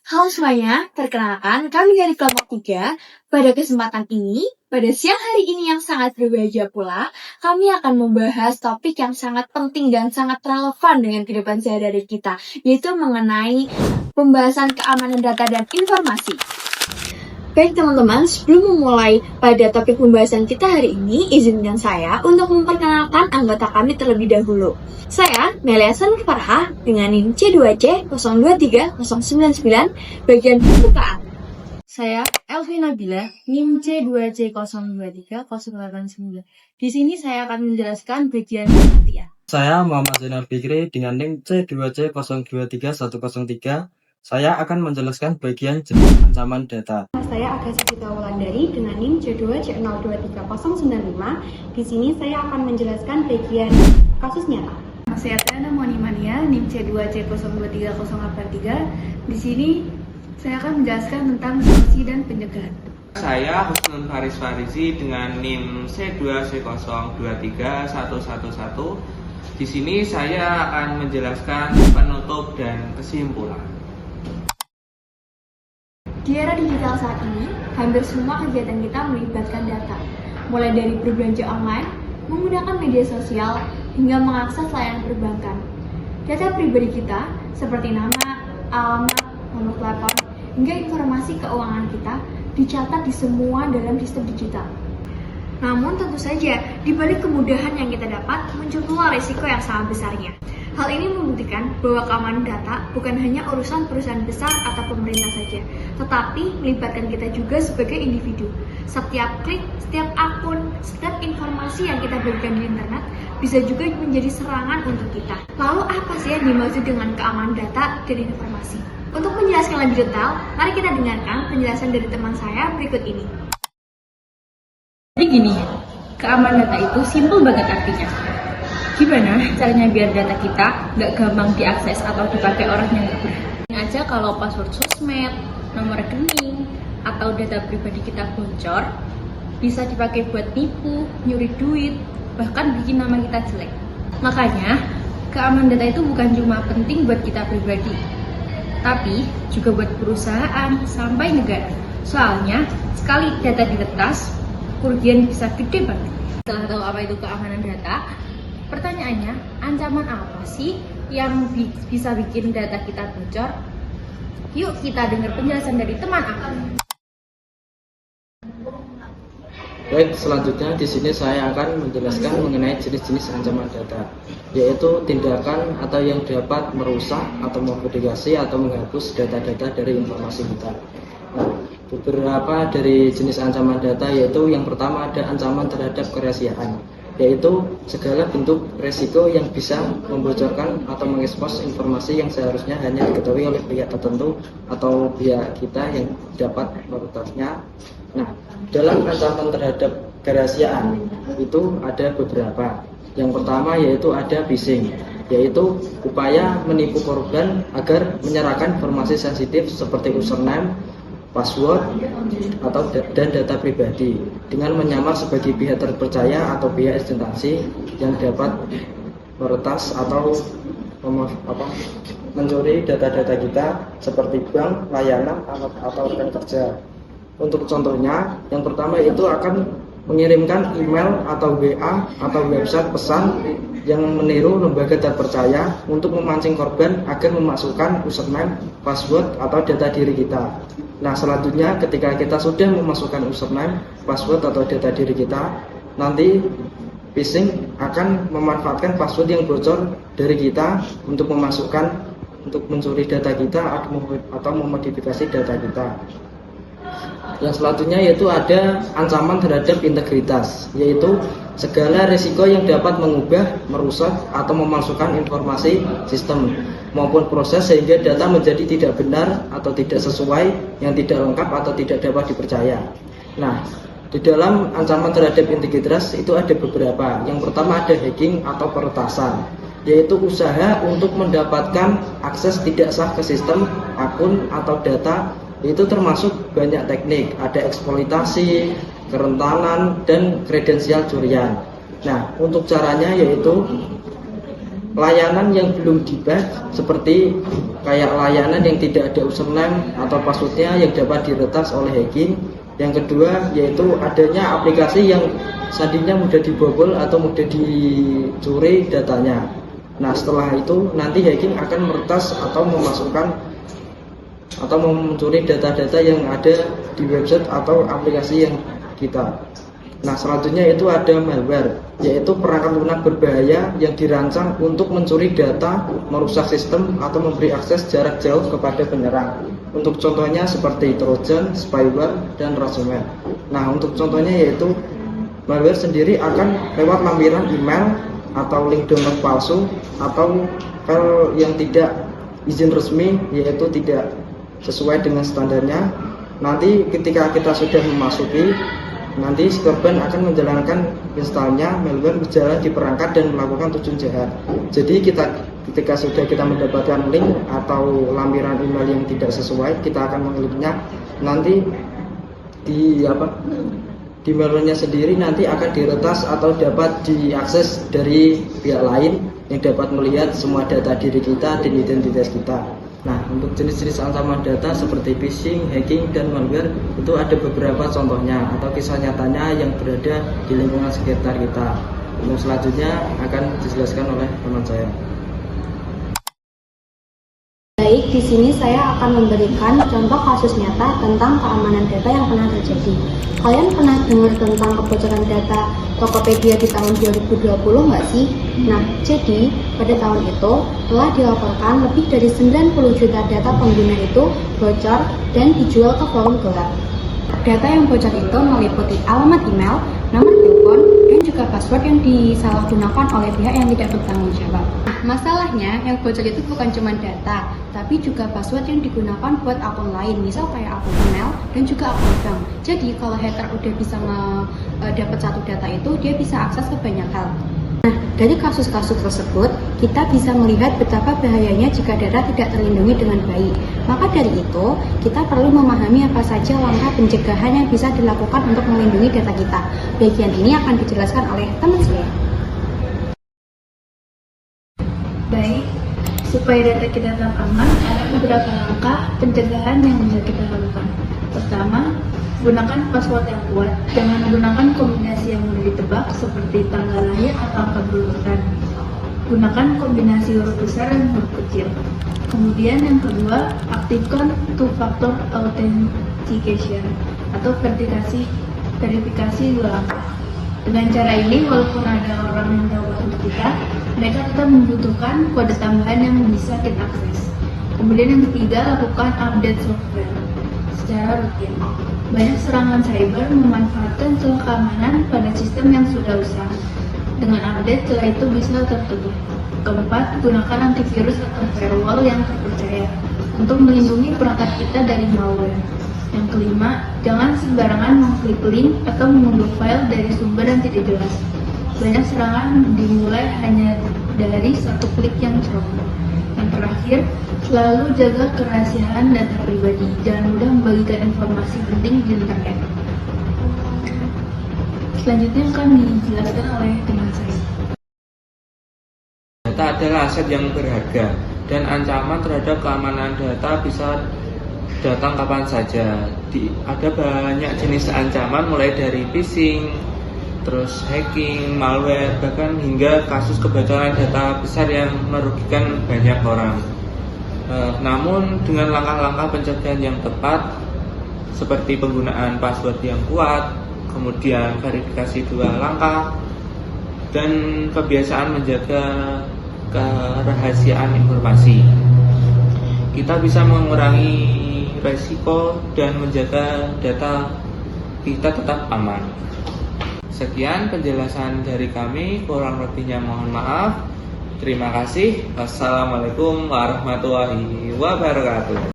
Halo semuanya, perkenalkan kami dari kelompok 3. Pada kesempatan ini, pada siang hari ini yang sangat berbahagia pula, kami akan membahas topik yang sangat penting dan sangat relevan dengan kehidupan sehari-hari kita, yaitu mengenai pembahasan keamanan data dan informasi. Baik teman-teman, sebelum memulai pada topik pembahasan kita hari ini, izinkan saya untuk memperkenalkan anggota kami terlebih dahulu. Saya, Melia Sanur Farha, dengan NIM C2C023099, bagian pembukaan. Saya Elvi Nabila, NIM C2C0230089. Di sini saya akan menjelaskan bagian pengertian. Saya Muhammad Zainal Fikri dengan NIM C2C023103. Saya akan menjelaskan bagian jenis ancaman data. Saya Agassi Cita Wulandari dengan NIM C2C023095. Di sini saya akan menjelaskan bagian kasus nyata. Saya Triana Monimania, NIM C2C023083. Di sini saya akan menjelaskan tentang sanksi dan pencegahan. Saya Husnul Faris Farizi dengan NIM C2C023111. Di sini saya akan menjelaskan penutup dan kesimpulan. Di era digital saat ini, hampir semua kegiatan kita melibatkan data, mulai dari berbelanja online, menggunakan media sosial, hingga mengakses layanan perbankan. Data pribadi kita, seperti nama, alamat, nomor telepon, hingga informasi keuangan kita, dicatat di semua dalam sistem digital. Namun tentu saja, di balik kemudahan yang kita dapat, muncul pula risiko yang sangat besarnya. Hal ini membuktikan bahwa keamanan data bukan hanya urusan perusahaan besar atau pemerintah saja, tetapi melibatkan kita juga sebagai individu. Setiap klik, setiap akun, setiap informasi yang kita berikan di internet bisa juga menjadi serangan untuk kita. Lalu apa sih yang dimaksud dengan keamanan data dan informasi? Untuk menjelaskan lebih detail, mari kita dengarkan penjelasan dari teman saya berikut ini. Jadi gini, keamanan data itu simpel banget artinya. Gimana caranya biar data kita nggak gampang diakses atau dipakai orang yang nggak berhak? Aja kalau password sosmed, nomor rekening, atau data pribadi kita bocor, bisa dipakai buat nipu, nyuri duit, bahkan bikin nama kita jelek. Makanya, keamanan data itu bukan cuma penting buat kita pribadi, tapi juga buat perusahaan sampai negara. Soalnya, sekali data diretas, kerugian bisa gede banget. Setelah tahu apa itu keamanan data, pertanyaannya, ancaman apa sih yang bisa bikin data kita bocor? Yuk kita dengar penjelasan dari teman aku. Baik, selanjutnya di sini saya akan menjelaskan mengenai jenis-jenis ancaman data, yaitu tindakan atau yang dapat merusak atau memodifikasi atau menghapus data-data dari informasi kita. Nah, beberapa dari jenis ancaman data yaitu yang pertama ada ancaman terhadap kerahasiaan, yaitu segala bentuk resiko yang bisa membocorkan atau mengekspos informasi yang seharusnya hanya diketahui oleh pihak tertentu atau pihak kita yang dapat meretasnya. Nah, dalam ancaman terhadap kerahasiaan itu ada beberapa. Yang pertama yaitu ada phishing, yaitu upaya menipu korban agar menyerahkan informasi sensitif seperti username, password, dan data pribadi dengan menyamar sebagai pihak terpercaya atau pihak instansi yang dapat meretas atau mencuri data-data kita seperti bank, layanan, atau rekan kerja. Untuk contohnya, yang pertama itu akan mengirimkan email atau WA atau website pesan yang meniru lembaga terpercaya untuk memancing korban agar memasukkan username, password, atau data diri kita. Nah, selanjutnya ketika kita sudah memasukkan username, password, atau data diri kita, nanti phishing akan memanfaatkan password yang bocor dari kita untuk mencuri data kita atau memodifikasi data kita. Yang selanjutnya yaitu ada ancaman terhadap integritas, yaitu segala risiko yang dapat mengubah, merusak, atau memalsukan informasi sistem maupun proses sehingga data menjadi tidak benar atau tidak sesuai, yang tidak lengkap atau tidak dapat dipercaya. Nah, di dalam ancaman terhadap integritas itu ada beberapa. Yang pertama ada hacking atau peretasan, yaitu usaha untuk mendapatkan akses tidak sah ke sistem, akun, atau data. Itu termasuk banyak teknik, ada eksploitasi, kerentanan, dan kredensial curian. Nah, untuk caranya yaitu layanan yang belum di-patch seperti kayak layanan yang tidak ada username atau passwordnya yang dapat diretas oleh hacking. Yang kedua yaitu adanya aplikasi yang tadinya mudah dibobol atau mudah dicuri datanya. Nah setelah itu nanti hacking akan meretas atau memasukkan atau mencuri data-data yang ada di website atau aplikasi yang kita. Nah selanjutnya itu ada malware, yaitu perangkat lunak berbahaya yang dirancang untuk mencuri data, merusak sistem, atau memberi akses jarak jauh kepada penyerang. Untuk contohnya seperti Trojan, spyware, dan ransomware. Nah untuk contohnya yaitu malware sendiri akan lewat lampiran email atau link download palsu atau file yang tidak izin resmi, yaitu tidak sesuai dengan standarnya. Nanti ketika kita sudah memasuki, nanti si korban akan menjalankan installnya malware berjalan di perangkat dan melakukan tujuan jahat. Jadi ketika sudah kita mendapatkan link atau lampiran email yang tidak sesuai, kita akan mengkliknya. Nanti di malware-nya sendiri nanti akan diretas atau dapat diakses dari pihak lain yang dapat melihat semua data diri kita dan identitas kita. Nah, untuk jenis-jenis ancaman data seperti phishing, hacking, dan malware itu ada beberapa contohnya atau kisah nyatanya yang berada di lingkungan sekitar kita. Untuk selanjutnya akan dijelaskan oleh teman saya. Baik, di sini saya akan memberikan contoh kasus nyata tentang keamanan data yang pernah terjadi. Kalian pernah dengar tentang kebocoran data Tokopedia di tahun 2020 nggak sih? Nah, jadi pada tahun itu telah dilaporkan lebih dari 90 juta data pengguna itu bocor dan dijual ke forum gelap. Data yang bocor itu meliputi alamat email, nomor telepon, dan juga password yang disalahgunakan oleh pihak yang tidak bertanggung jawab. Masalahnya, yang bocor itu bukan cuma data, tapi juga password yang digunakan buat akun lain, misal kayak akun email dan juga akun bank. Jadi, kalau hacker udah bisa dapat satu data itu, dia bisa akses ke banyak hal. Nah, dari kasus-kasus tersebut, kita bisa melihat betapa bahayanya jika data tidak terlindungi dengan baik. Maka dari itu, kita perlu memahami apa saja langkah pencegahan yang bisa dilakukan untuk melindungi data kita. Bagian ini akan dijelaskan oleh teman saya. Baik, supaya data kita tetap aman, ada beberapa langkah pencegahan yang bisa kita lakukan. Pertama, gunakan password yang kuat. Jangan menggunakan kombinasi yang mudah ditebak seperti tanggal lahir atau angka berurutan. Gunakan kombinasi huruf besar dan huruf kecil. Kemudian yang kedua, aktifkan two-factor authentication atau verifikasi dua langkah. Dengan cara ini, walaupun ada orang yang tahu password kita, mereka tetap membutuhkan kode tambahan yang bisa kita akses. Kemudian yang ketiga, lakukan update software secara rutin. Banyak serangan cyber memanfaatkan celah keamanan pada sistem yang sudah usang. Dengan update, celah itu bisa tertutup. Keempat, gunakan antivirus atau firewall yang terpercaya untuk melindungi perangkat kita dari malware. Yang kelima, jangan sembarangan mengklik link atau mengunduh file dari sumber yang tidak jelas. Banyak serangan dimulai hanya dari satu klik yang ceroboh. Yang terakhir, selalu jaga kerahasiaan data pribadi. Jangan mudah membagikan informasi penting di internet. Selanjutnya akan dijelaskan oleh teman saya. Data adalah aset yang berharga dan ancaman terhadap keamanan data bisa datang kapan saja. Ada banyak jenis ancaman mulai dari phishing, terus hacking, malware, bahkan hingga kasus kebocoran data besar yang merugikan banyak orang. Namun dengan langkah-langkah pencegahan yang tepat seperti penggunaan password yang kuat, kemudian verifikasi dua langkah, dan kebiasaan menjaga kerahasiaan informasi, kita bisa mengurangi resiko dan menjaga data kita tetap aman. Sekian penjelasan dari kami, kurang lebihnya mohon maaf. Terima kasih. Wassalamualaikum warahmatullahi wabarakatuh.